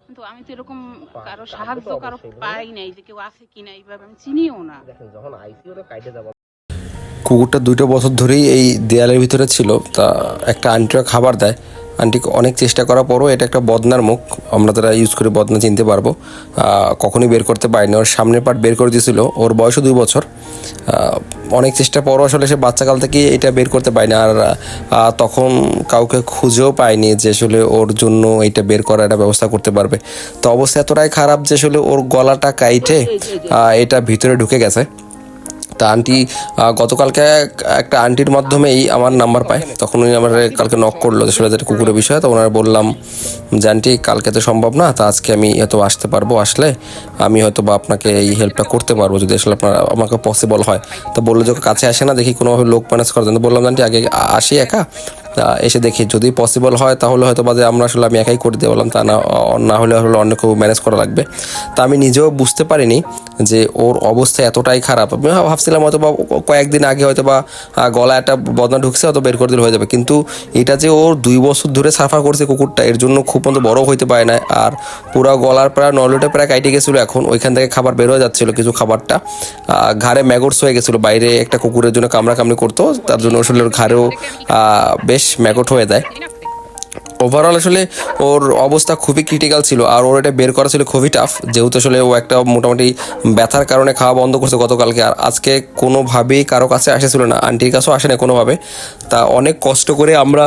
কিন্তু আমি তো এরকম কারো সাহায্য কারো পাই নাই যে কেউ আছে কিনা, এইভাবে আমি চিনিও না। যখন আইসিইউতে কাইটে যাব। কুকুরটা 2টা বছর ধরেই এই দেয়ালের ভিতরে ছিল। তা একটা আন্টিরা খাবার দেয়, আন্টিকে অনেক চেষ্টা করার পরও এটা একটা বদনার মুখ, আমরা তারা ইউজ করে বদনা চিনতে পারবো, কখনোই বের করতে পারিনি। ওর সামনের পার্ট বের করে দিয়েছিল, ওর বয়সও 2 বছর। অনেক চেষ্টা পরও আসলে সে বাচ্চাকাল থেকে এটা বের করতে পারেনি। আর তখন কাউকে খুঁজেও পায়নি যে আসলে ওর জন্য এটা বের করার একটা ব্যবস্থা করতে পারবে। তো অবস্থা এতটাই খারাপ যে আসলে ওর গলাটা কাইটে এটা ভিতরে ঢুকে গেছে। তা আন্টি গতকালকে একটা আন্টির মাধ্যমেই আমার নাম্বার পায়, তখন উনি আমার কালকে নক করলো আসলে যেটা কুকুরের বিষয়ে। তো ওনারা বললাম যে আন্টি কালকে তো সম্ভব না, তা আজকে আমি হয়তো আসতে পারবো, আসলে আমি হয়তো বা আপনাকে এই হেল্পটা করতে পারবো যদি আসলে আপনার আমাকে পসিবল হয়। তো বললো যে কাছে আসে না, দেখি কোনোভাবে লোক ম্যানেজ করা যায়। বললাম আন্টি আগে আসি একা, এসে দেখি যদি পসিবল হয় তাহলে হয়তো বাদে আমরা আসলে আমি একাই করে দিয়ে বললাম, তা না হলে আসলে অন্য কেউ ম্যানেজ করা লাগবে। তা আমি নিজেও বুঝতে পারিনি যে ওর অবস্থা এতটাই খারাপ। আমি ভাবছিলাম হয়তো বা কয়েকদিন আগে হয়তো বা গলা একটা বদনা ঢুকছে, হয়তো বের করে দিলে হয়ে যাবে, কিন্তু এটা যে ওর 2 বছর ধরে সাফার করছে কুকুরটা, এর জন্য খুব পর্যন্ত বড় হইতে পারে না। আর পুরো গলার প্রায় নলটা প্রায় কাইটে গেছিলো, এখন ওইখান থেকে খাবার বের হয়ে যাচ্ছিলো কিছু খাবারটা, ঘাড়ে ম্যাগটস হয়ে গেছিলো। বাইরে একটা কুকুরের জন্য কামড়াকামড়ি করতো, তার জন্য আসলে ওর ঘাড়েও বেশ ম্যাগট হয়ে যায়। ওভারঅল আসলে ওর অবস্থা খুবই ক্রিটিক্যাল ছিল, আর ওর এটা বের করা ছিল খুবই টাফ, যেহেতু আসলে ও একটা মোটামুটি ব্যথার কারণে খাওয়া বন্ধ করছে গতকালকে। আর আজকে কোনোভাবেই কারো কাছে আসেছিল না, আন্টির কাছেও আসে না কোনোভাবে। তা অনেক কষ্ট করে আমরা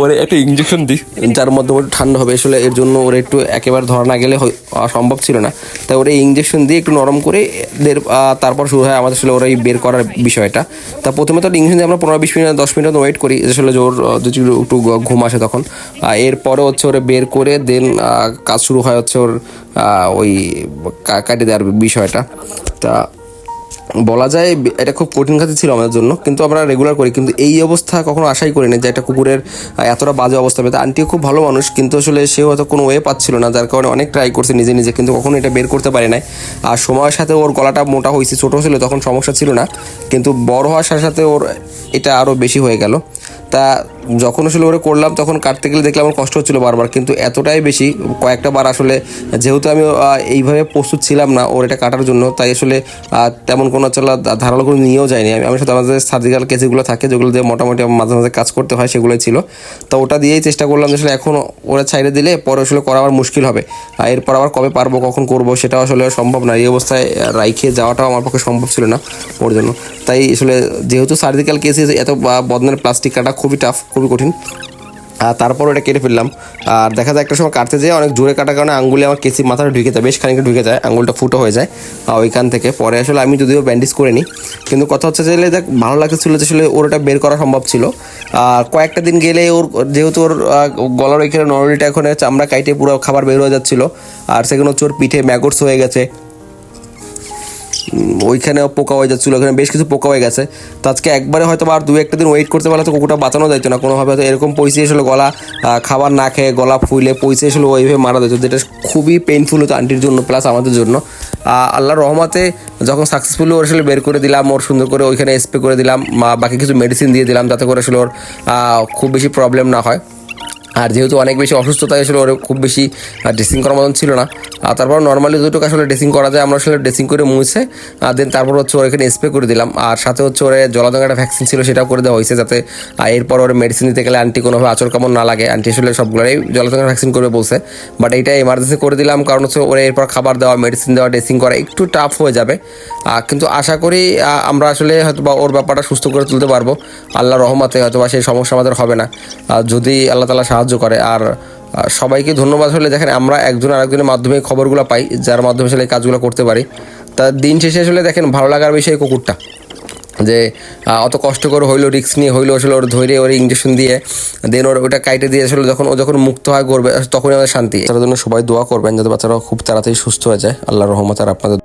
ওর একটা ইঞ্জেকশন দিই যার মাধ্যমে একটু ঠান্ডা হবে, আসলে এর জন্য ওর একটু একেবারে ধরা না গেলে সম্ভব ছিল না। তাই ওরা ইঞ্জেকশন দিয়ে একটু নরম করে তারপর শুরু হয় আমাদের আসলে ওরা এই বের করার বিষয়টা। তা প্রথমে তো ইঞ্জেকশন দিয়ে আমরা 15-20 মিনিট 10 মিনিট ওয়েট করি আসলে জোর যদি একটু ঘুম আসে তখন। এরপরে হচ্ছে ওরা বের করে দেন কাজ শুরু হয় হচ্ছে ওর ওই কাটে দেওয়ার বিষয়টা। তা বলা যায় এটা খুব কঠিন কাজ ছিল আমাদের জন্য, কিন্তু আমরা রেগুলার করি। কিন্তু এই অবস্থা কখনো আশাই করিনি যে একটা কুকুরের এতটা বাজে অবস্থা পেতে। আন্টিও খুব ভালো মানুষ, কিন্তু আসলে সেও হয়তো কোনো ওয়ে পাচ্ছিল না, যার কারণে অনেক ট্রাই করছে নিজে নিজে, কিন্তু কখনো এটা বের করতে পারে নাই। আর সময়ের সাথে ওর গলাটা মোটা হয়েছে, ছোটো ছিল তখন সমস্যা ছিল না, কিন্তু বড় হওয়ার সাথে সাথে ওর এটা আরও বেশি হয়ে গেল। তা যখন আসলে ওরা করলাম তখন কাটতে গেলে দেখলাম আমার কষ্ট হচ্ছিলো বারবার, কিন্তু এতটাই বেশি কয়েকটা বার আসলে যেহেতু আমি এইভাবে প্রস্তুত ছিলাম না ওর এটা কাটার জন্য, তাই আসলে তেমন কোনো চলা ধারালো করে নিয়েও যায়নি। আমি সাথে আমাদের সার্জিক্যাল কেসগুলো থাকে যেগুলো দিয়ে মোটামুটি মাঝে মাঝে কাজ করতে হয়, সেগুলোই ছিল। তো ওটা দিয়েই চেষ্টা করলাম যে আসলে এখন ওরা ছাইড়ে দিলে পরে আসলে করা আবার মুশকিল হবে, এরপর আবার কবে পারবো কখন করবো সেটাও আসলে সম্ভব না। এই অবস্থায় রাইখে যাওয়াটাও আমার পক্ষে সম্ভব ছিল না ওর জন্য। তাই আসলে যেহেতু সার্জিক্যাল কেসে এত বদনের প্লাস্টিক কাটা খুবই টাফ, খুবই কঠিন। তারপর ওটা কেটে ফেললাম। আর দেখা যায় একটা সময় কাটতে যেয়ে অনেক জোরে কাটার কারণে আঙ্গুলে আমার কেসি মাথাটা ঢুকে যায়, বেশ খানিকটা ঢুকে যায়, আঙ্গুলটা ফুটো হয়ে যায় ওইখান থেকে। পরে আসলে আমি যদিও ব্যান্ডেজ করে নিই, কিন্তু কথা হচ্ছে যে দেখ ভালো লাগতেছিল যে আসলে ওর ওটা বের করা সম্ভব ছিল। আর কয়েকটা দিন গেলে ওর যেহেতু ওর গলার ওইখানে নরলিটা এখন চামড়া কাইটে পুরো খাবার বের হয়ে যাচ্ছিলো, আর সেখানে হচ্ছে ওর পিঠে ম্যাগটস হয়ে গেছে, ওইখানেও পোকা হয়ে যাচ্ছিলো, ওখানে বেশ কিছু পোকা হয়ে গেছে। তো আজকে একবারে হয়তো আর 2-1 দিন ওয়েট করতে পারলে তো কুকুরটা বাঁচানো যাইত না কোনোভাবে। হয়তো এরকম পয়সা আসলে গলা খাবার না খেয়ে গলা ফুলে পয়সা আসলে ওইভাবে মারা যেত, যেটা খুবই পেইনফুল হতো আন্টির জন্য প্লাস আমাদের জন্য। আল্লাহর রহমতে যখন সাকসেসফুলি ওর আসলে বের করে দিলাম, ওর সুন্দর করে ওইখানে স্প্রে করে দিলাম, বাকি কিছু মেডিসিন দিয়ে দিলাম যাতে করে আসলে ওর খুব বেশি প্রবলেম না হয়। আর যেহেতু অনেক বেশি অসুস্থতা আসলে ওর খুব বেশি ড্রেসিং করার মতন ছিল না, তারপর নর্মালি যতটুকু আসলে ড্রেসিং করা যায় আমরা আসলে ড্রেসিং করে মুছে দেন তারপর হচ্ছে ওর এখানে স্প্রে করে দিলাম। আর সাথে হচ্ছে ওর জলাতঙ্ক একটা ভ্যাকসিন ছিল সেটাও করে দেওয়া হয়েছে, যাতে এরপর ওর মেডিসিন দিতে গেলে আন্টি কোনোভাবে আচর কেমন না লাগে। আন্টি আসলে সবগুলোই জলাতঙ্কের ভ্যাকসিন করবে বলছে, বাট এইটা এমার্জেন্সি করে দিলাম, কারণ হচ্ছে ওরা এরপর খাবার দেওয়া মেডিসিন দেওয়া ড্রেসিং করা একটু টাফ হয়ে যাবে। কিন্তু আশা করি আমরা আসলে হয়তো বা ওর ব্যাপারটা সুস্থ করে তুলতে পারবো আল্লাহর রহমতে, হয়তো বা সেই সমস্যা আমাদের হবে না যদি আল্লাহ তাআলা সাহায্য করে। আর সবাইকে ধন্যবাদ হলে দেখেন আমরা একজন আরেকজনের মাধ্যমে খবরগুলো পাই, যার মাধ্যমে আসলে এই কাজগুলো করতে পারি। তা দিন শেষে আসলে দেখেন ভালো লাগার বিষয় কুকুরটা যে অত কষ্ট করে হইলো, রিস্ক নিয়ে হইলো আসলে ওর ধৈর্য ওর ইঞ্জেকশন দিয়ে দেন ওর ওটা কাইটে দিয়ে আসলে যখন মুক্ত হয় করবে তখনই আমাদের শান্তি। তার জন্য সবাই দোয়া করবেন যাতে বাচ্চারা খুব তাড়াতাড়ি সুস্থ হয়ে যায় আল্লাহর রহমতে। আর আপনাদের